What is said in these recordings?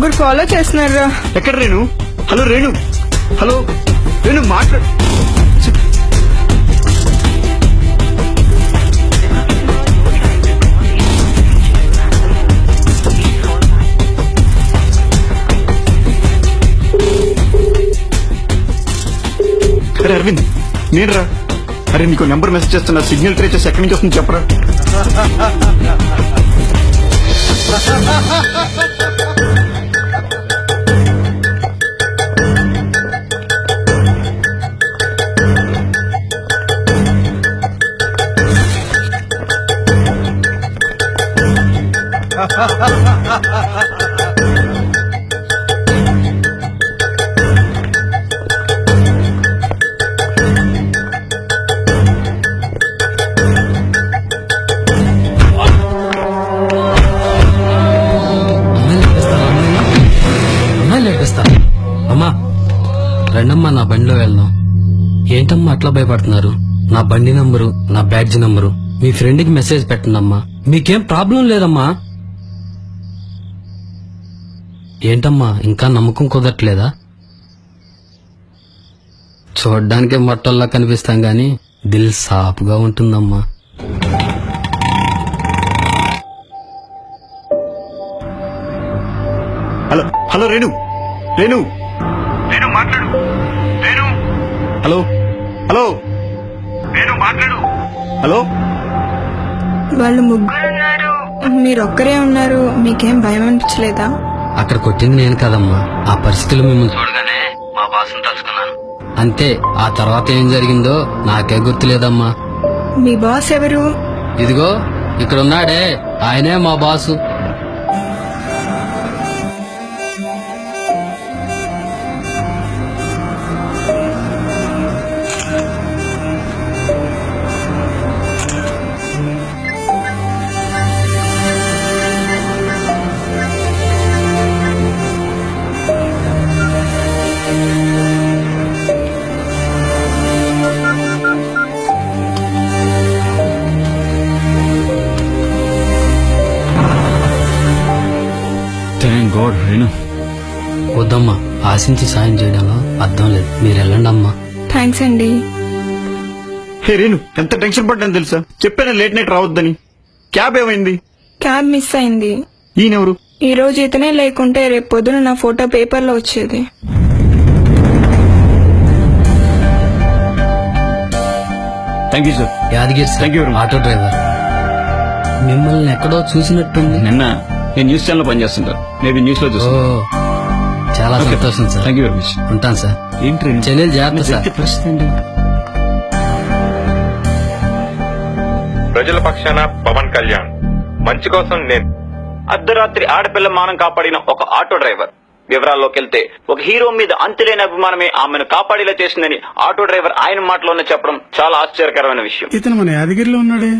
ముగ్గురు ఫాలో చేస్తున్నారా? ఎక్కడ రేణు? హలో రేణు, హలో రేణు మాట్లాడు. అరే అరవింద్, నేను రా. అరే నీకు నెంబర్ మెసేజ్ చేస్తున్నా, సిగ్నల్ ట్రై చేసి ఎక్కడి నుంచి వస్తుంది చెప్పరా. అమ్మా రండమ్మా, నా బండిలో వెళ్దాం. ఏంటమ్మా అట్లా భయపడుతున్నారు? నా బండి నంబరు, నా బ్యాడ్జ్ నంబరు మీ ఫ్రెండ్ కి మెసేజ్ పెట్టండమ్మా. మీకేం ప్రాబ్లం లేదమ్మా. ఏంటమ్మా ఇంకా నమ్మకం కుదరట్లేదా? చూడ్డానికే మట్టల్లా కనిపిస్తాం గాని దిల్ సాపుగా ఉంటుందమ్మా. హలో హలో రేణు, రేణు రేణు మాట్లాడు. రేణు హలో, హలో రేణు మాట్లాడు. హలో, వాళ్ళు ముగ్గురు ఉన్నారు, మీరొక్కరే ఉన్నారు. మీకేం భయం అనిపించలేదా? అక్కడ కొట్టింది నేను కదమ్మా. ఆ పరిస్థితులు మిమ్మల్ని చూడగానే మా బాసును తలుచుకున్నాను అంతే. ఆ తర్వాత ఏం జరిగిందో నాకే గుర్తులేదమ్మా. మీ బాస్ ఎవరు? ఇదిగో ఇక్కడ ఉన్నాడే, ఆయనే మా బాసు. Thank God Renu. వద్దమ్మా, ఆశించి సాయం చేయడంలో అర్థం లేదు. మీరు వెళ్ళండి అమ్మా. థ్యాంక్స్ అండి. హే రేణు, ఎంత టెన్షన్ పడ్డాను తెలుసా? చెప్పాను లేట్ నైట్ రావద్దని. క్యాబ్ ఏమైంది? క్యాబ్ మిస్ అయింది. ఈయనెవరు? ఈ రోజు ఇతనే లేకుంటే రేపు పొద్దున నా ఫోటో పేపర్లో వచ్చేది. Thank you sir. Yadagiri sir, Thank you very much. Auto driver. మిమ్మల్ని ఎక్కడో చూసినట్టుంది. నిన్న నేను న్యూస్ ఛానల్ పనిచేస్తుంటాను. మేబీ న్యూస్ లో ఓ, చూస్తాను. చాలా సంతోషం sir. Thank you very much. ఉంటాను సార్. ఏంటి రేణు? చెల్లెలు జాగ్రత్త సార్. పరిస్థితి ఏంటి? ప్రజల పక్షాన పవన్ కళ్యాణ్, మంచి కోసం నేను. అర్ధరాత్రి ఆడపిల్ల మానం కాపాడిన ఒక ఆటో డ్రైవర్. వివరాల్లోకి వెళ్తే ఒక హీరో మీద అంతులేని అభిమానమే ఆమెను కాపాడేలా చేసిందని ఆటో డ్రైవర్ ఆయన మాటలోనే చెప్పడం చాలా ఆశ్చర్యకరమైన విషయం. ఇతను మన యాదగిరిలో ఉన్నాడే.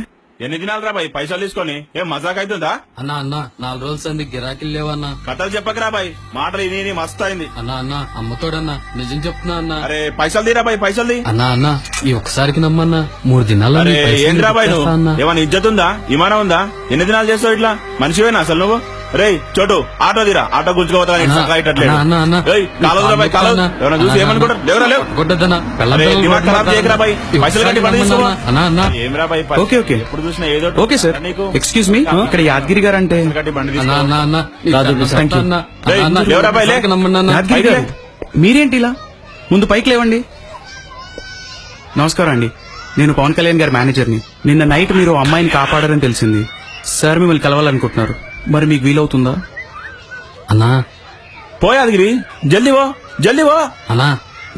ఎన్ని దినాలు రా బాయ్ పైసలు తీసుకొని ఏం మజాక్ అవుతుందా? అన్నా అన్నా 4 రోజులు సంది గిరాకీలు లేవన్నా. కథలు చెప్పకరా బాయ్, మాటలు ఇని మస్తు అయింది. అన్నా అన్నా అమ్మతోడన్నా, నిజం చెప్తున్నా అన్నా. అరే పైసలు తీరా బాయ్, పైసలు తీ. అన్నా అన్నా ఈ ఒక్కసారికి నమ్మన్నా, 3 దినాల్లో అరే నీ పైసలు ఏంద్రా బాయ్ నువ్వు? ఇచ్చేస్తా అన్నా. ఏమన్నా ఇజ్జత్ ఉందా, ఇమానం ఉందా? ఎన్ని దినాలు చేస్తావు ఇట్లా? మనిషివేనా అసలు నువ్వు? రే చోటు, ఆటో తీరా, ఆటో గుంజుకోవద్దా? అన్నా, అన్నా, అన్నా. కాలవరా బాయ్, కాలవ. ఎవరైనా చూసి ఏమనుకుంటారు? లేవరా లేవు. కొట్టొద్దన్నా. అరే దిమాగ్ ఖరాబ్ చేయకరా బాయ్, పైసలు కట్టి బండి తీసుకో. అన్నా అన్నా ఏమరా బాయ్, ఓకే, ఓకే. ఎప్పుడు చూసినా ఏదో ఓకే సార్, నీకు ఎక్స్క్యూజ్ మీ, ఇక్కడ యాదగిరి గారు అంటే పైసలు కట్టి బండి అన్నా తీసుకో. అన్నా అన్నా రాజు, thank you. లేవరా బాయ్, లే. యాదగిరి గారు మీరేంటి ఇలా? ముందు పైకి లేవండి. నమస్కారం అండి, నేను పవన్ కళ్యాణ్ గారి మేనేజర్ని. నిన్న నైట్ మీరు అమ్మాయిని కాపాడారని తెలిసింది. సార్ మిమ్మల్ని కలవాలనుకుంటున్నారు. మరి మీకు వీలవుతుందా? అన్నా పో యాదగిరి, జల్దీ పో, జల్దీ పో. అన్నా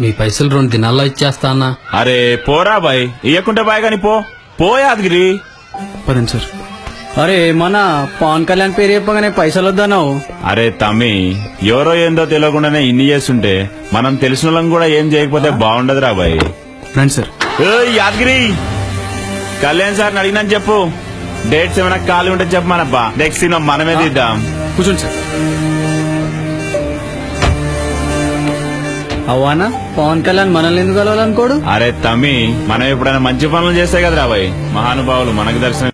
మీ పైసలు 2 దినాల్లో ఇచ్చేస్తా అన్నా. అరే పోరా బాయ్, ఇయ్యకుంటే బాయ్ కానీ పో, పో యాదగిరి. పదండి సార్. అరే మన పవన్ కళ్యాణ్ పేరు చెప్పగానే పైసలు వద్దన్నావు. అరే తమ్మి, ఎవరో ఏందో తెలియకుండానే ఇన్ని చేస్తుంటే మనం తెలిసిన వాళ్ళం కూడా ఏం చేయకపోతే బాగుండదురా బాయ్. రండి సార్. ఏయ్ యాదగిరి, కళ్యాణ్ సార్ని అడిగినాను చెప్పు. డేట్స్ ఏమైనా ఖాళీ ఉంటే చెప్పు, మనబ్బా నెక్స్ట్ సినిమా మనమే తీద్దాం. కూర్చోండి సార్. అవ్వానా పవన్ కళ్యాణ్ మనల్ని ఎందుకు కలవాలనుకోడు? అరే తమ్మి, మనం ఎప్పుడైనా మంచి పనులు చేస్తే కదరా బాయ్, మహానుభావులు మనకు దర్శనం